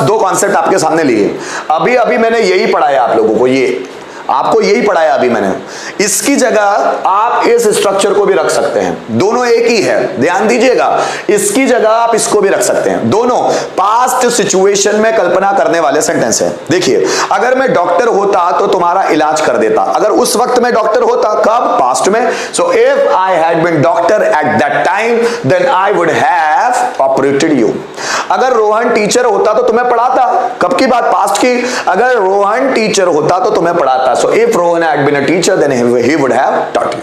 बस दो कॉन्सेप्ट आपके सामने लिए, अभी अभी मैंने यही पढ़ाया आप लोगों को, ये आपको यही पढ़ाया अभी मैंने। इसकी जगह आप इस स्ट्रक्चर को भी रख सकते हैं, दोनों एक ही है, ध्यान दीजिएगा। इसकी जगह आप इसको भी रख सकते हैं, दोनों पास्ट सिचुएशन में कल्पना करने वाले सेंटेंस है। देखिए, अगर मैं डॉक्टर होता तो तुम्हारा इलाज कर देता, अगर उस वक्त मैं डॉक्टर होता, कब? पास्ट में। So if I had been doctor at that time then I would have operated you. अगर रोहन टीचर होता तो तुम्हें पढ़ाता, कब की बात? पास्ट की। अगर रोहन टीचर होता तो तुम्हें पढ़ाता। So if Rohan had been a teacher, then he would have taught you.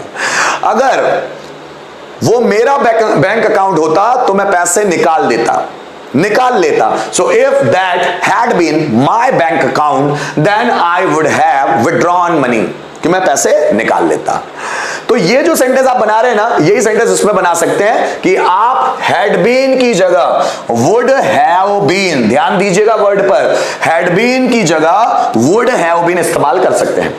अगर वो मेरा बैंक अकाउंट होता तो मैं पैसे निकाल लेता। So if that had been my bank account, then I would have withdrawn money. कि मैं पैसे निकाल लेता। तो ये जो सेंटेंस आप बना रहे हैं ना, यही सेंटेंस इसमें बना सकते हैं कि आप हैड बीन की जगह वुड हैव बीन, ध्यान दीजिएगा वर्ड पर, हैड बीन की जगह वुड हैव बीन इस्तेमाल कर सकते हैं।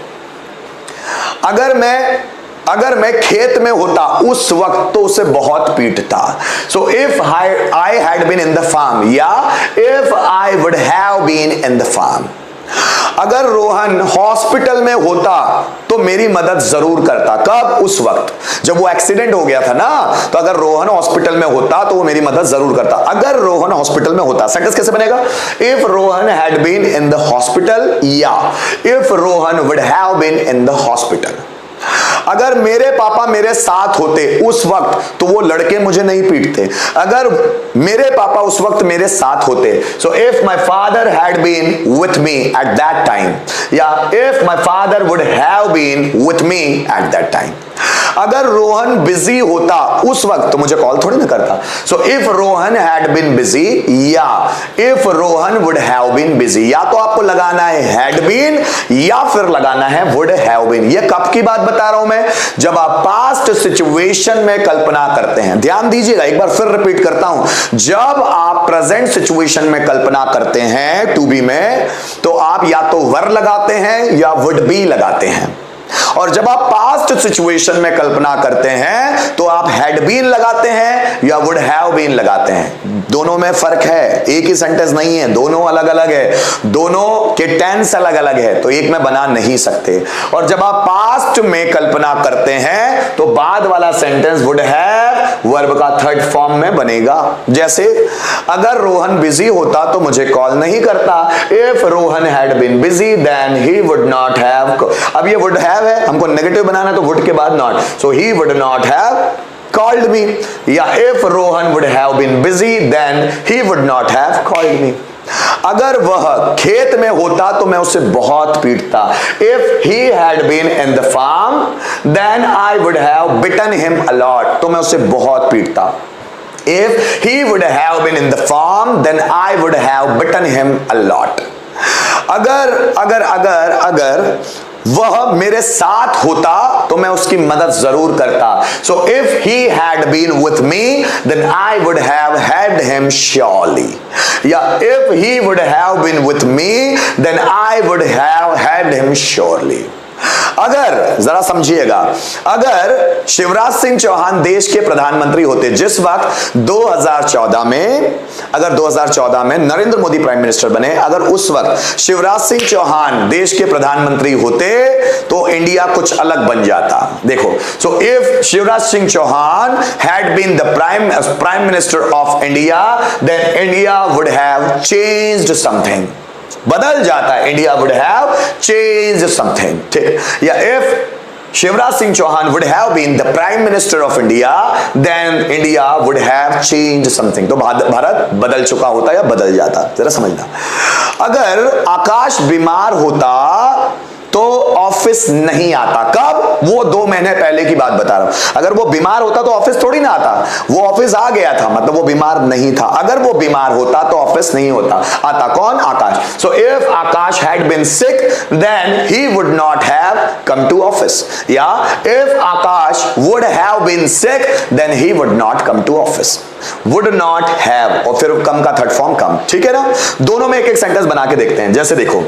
अगर मैं खेत में होता उस वक्त तो उसे बहुत पीटता। So if I had been in the farm, या if I would have been in the farm. अगर रोहन हॉस्पिटल में होता तो मेरी मदद जरूर करता, कब? उस वक्त जब वो एक्सीडेंट हो गया था ना, तो अगर रोहन हॉस्पिटल में होता तो वो मेरी मदद जरूर करता। अगर रोहन हॉस्पिटल में होता, सेंटेंस कैसे बनेगा? If Rohan had been in the hospital, या if Rohan would have been in the hospital. अगर मेरे पापा मेरे साथ होते उस वक्त तो वो लड़के मुझे नहीं पीटते। अगर मेरे पापा उस वक्त मेरे साथ होते, so if my father had been with me at that time, या if my father would have been with me at that time. अगर रोहन बिजी होता उस वक्त तो मुझे कॉल थोड़ी ना करता। So if Rohan had been busy, या if Rohan would have been busy. या तो आपको लगाना है हैड बीन या फिर लगाना है वुड हैव बीन। ये कब की बात बता रहा हूं मैं? जब आप पास्ट सिचुएशन में कल्पना करते हैं। ध्यान दीजिएगा, एक बार फिर रिपीट करता हूं, जब आप प्रेजेंट सिचुएशन में कल्पना करते हैं टू बी में, तो आप या तो वर लगाते हैं या वुड बी लगाते हैं। और जब आप पास्ट सिचुएशन में कल्पना करते हैं तो आप हैड बीन लगाते हैं या वुड हैव बीन लगाते हैं। दोनों में फर्क है, एक ही सेंटेंस नहीं है, दोनों अलग अलग है, दोनों के टेंस अलग अलग है, तो एक में बना नहीं सकते। और जब आप पास्ट में कल्पना करते हैं तो बाद वाला सेंटेंस वुड हैव वर्ब का थर्ड फॉर्म में बनेगा। जैसे अगर रोहन बिजी होता तो मुझे कॉल नहीं करता। If Rohan had been busy then he would not have. अब ये वुड हैव है, हमको नेगेटिव बनाना तो वुड के बाद not, so he would not have called me। या if Rohan would have been busy then he would not have called me। अगर वह खेत में होता तो मैं उसे बहुत पीटता। If he had been in the farm then I would have bitten him a lot। तो मैं उसे बहुत पीटता। If he would have been in the farm then I would have bitten him a lot। अगर वह मेरे साथ होता तो मैं उसकी मदद जरूर करता। So if he had been with me then I would have helped him surely. या if he would have been with me then I would have helped him surely. अगर जरा समझिएगा, अगर शिवराज सिंह चौहान देश के प्रधानमंत्री होते जिस वक्त 2014 में, अगर 2014 में नरेंद्र मोदी प्राइम मिनिस्टर बने, अगर उस वक्त शिवराज सिंह चौहान देश के प्रधानमंत्री होते तो इंडिया कुछ अलग बन जाता। देखो, so if Shivraj Singh Chauhan had been the prime minister of India then India would have changed something. बदल जाता है, India would have changed something. ठीक, या if Shivraj Singh Chauhan would have been the prime minister of India then India would have changed something. तो भारत बदल चुका होता या बदल जाता, जरा समझना। अगर आकाश बीमार होता तो ऑफिस नहीं आता, कब? वो 2 महीने पहले की बात बता रहा हूं। अगर वो बीमार होता तो ऑफिस थोड़ी ना आता, वो ऑफिस आ गया था, मतलब वो बीमार नहीं था। अगर वो बीमार होता तो ऑफिस नहीं होता, आता कौन? Akash. So if Akash had been sick then he would not have come to office. या if Akash would have been sick then he would not come to office. Would not have और फिर कम का थर्ड फॉर्म कम। ठीक है ना? दोनों में एक एक सेंटेंस बना के देखते हैं। जैसे देखो,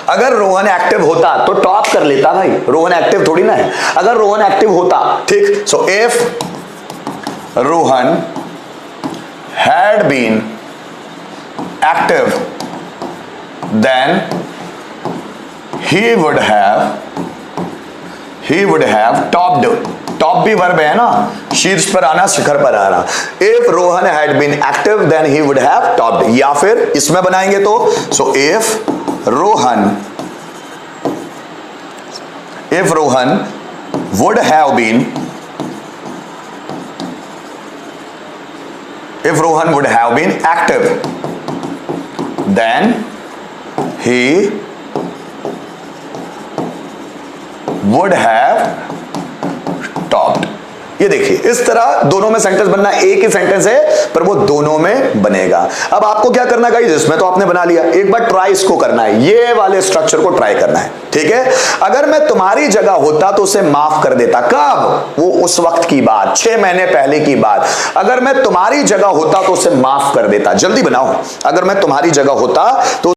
अगर रोहन एक्टिव होता तो टॉप कर लेता भाई, रोहन एक्टिव थोड़ी ना है। अगर रोहन एक्टिव होता, ठीक, so if Rohan had been active, then he would have topped. Top भी वर्ब है ना, शीर्ष पर आना, शिखर पर आना। If Rohan had been active then he would have topped, या फिर इसमें बनाएंगे तो so if Rohan would have been, if Rohan would have been active, then he would have topped. ये देखिए, इस तरह दोनों में सेंटेंस बनना, एक ही सेंटेंस है पर वो दोनों में बनेगा। अब आपको क्या करना है गाइस, इसमें तो आपने बना लिया, एक बार ट्राई इसको करना है, ये वाले स्ट्रक्चर को ट्राई करना है, ठीक है। अगर मैं तुम्हारी जगह होता तो उसे माफ कर देता। कब? वो उस वक्त की बात, 6 महीने पहले की बात। अगर मैं तुम्हारी जगह होता तो उसे माफ कर देता। जल्दी बनाओ, अगर मैं तुम्हारी जगह होता तो